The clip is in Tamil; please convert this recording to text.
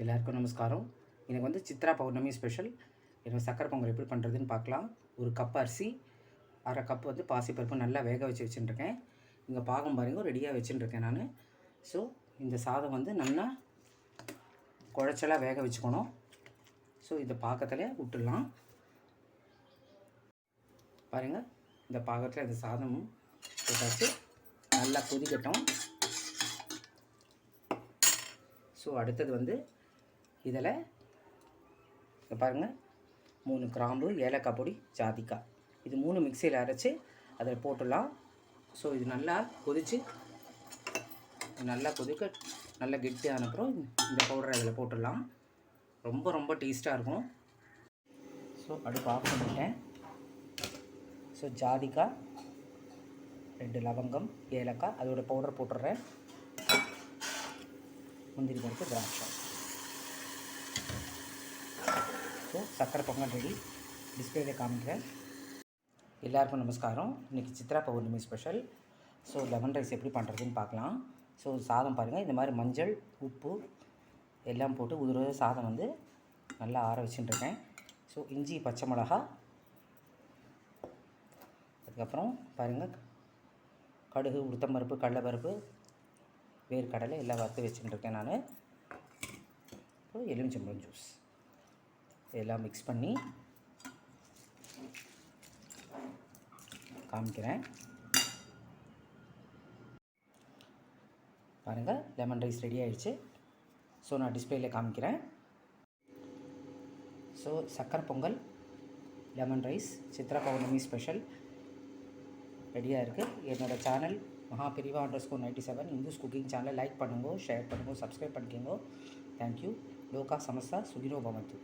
எல்லாருக்கும் நமஸ்காரம். எனக்கு வந்து சித்ரா பௌர்ணமி ஸ்பெஷல். எனக்கு சக்கரை பொங்கல் எப்படி பண்ணுறதுன்னு பார்க்கலாம். ஒரு கப் அரிசி, அரை கப் வந்து பாசிப்பருப்பு நல்லா வேக வச்சு வச்சுட்டுருக்கேன். இங்கே பாகம் பாருங்க ரெடியாக வச்சுட்டுருக்கேன் நான். ஸோ இந்த சாதம் வந்து நல்லா குழச்சலாக வேக வச்சுக்கணும். ஸோ இந்த பாக்கத்தில் விட்டுடலாம். பாருங்கள், இந்த பாகத்தில் இந்த சாதமும் போட்டாச்சு. நல்லா கொதிக்கட்டும். ஸோ அடுத்தது வந்து இதில் பாருங்கள், 3 கிராம்பு, ஏலக்காய் பொடி, ஜாதிக்காய், இது 3 மிக்சியில் அரைச்சி அதில் போட்டுடலாம். ஸோ இது நல்லா கொதித்து நல்லா கொதிக்க நல்லா கெட்டியான அப்புறம் இந்த பவுடரை அதில் போட்டுடலாம். ரொம்ப ரொம்ப டேஸ்ட்டாக இருக்கும். ஸோ அடுப்பு ஆஃப் பண்ணிட்டேன். ஸோ ஜாதிக்காய், 2 லவங்கம், ஏலக்காய் அதோட பவுடர் போட்டுடுறேன். முந்திரி பருப்பு, திராட்சை. ஸோ சக்கரை பொங்கல் ரெடி. டிஸ்பிளேல காமிக்கிறேன். எல்லாருக்கும் நமஸ்காரம். இன்றைக்கி Chitra Pournami special. So lemon rice எப்படி பண்ணுறதுன்னு பார்க்கலாம். ஸோ சாதம் பாருங்கள், இந்த மாதிரி மஞ்சள், உப்பு எல்லாம் போட்டு உதிர சாதம் வந்து நல்லா ஆற வச்சுட்டுருக்கேன். ஸோ இஞ்சி, பச்சை மிளகா, அதுக்கப்புறம் பாருங்கள் கடுகு, உளுத்தம்பருப்பு, கடலைப்பருப்பு, வேர்க்கடலை எல்லாம் வறுத்து வச்சுட்டுருக்கேன் நான். அப்புறம் எலுமிச்சம்பழம் ஜூஸ் எல்லாம் மிக்ஸ் பண்ணி காமிக்கிறேன். பாருங்கள், லெமன் ரைஸ் ரெடி ஆகிடுச்சு. ஸோ நான் டிஸ்பிளேல காமிக்கிறேன். ஸோ சக்கரை Pongal, lemon rice, Chitra Pournami special ரெடியாக இருக்குது. என்னோடய சேனல் மகாபிரிவா _97 இந்துஸ் குக்கிங் சேனலை லைக் பண்ணுங்க, ஷேர் பண்ணுங்க, சப்ஸ்கிரைப் பண்ணிக்கோங்க. தேங்க்யூ. லோகா சமஸ்தா சுகினோ பவந்து.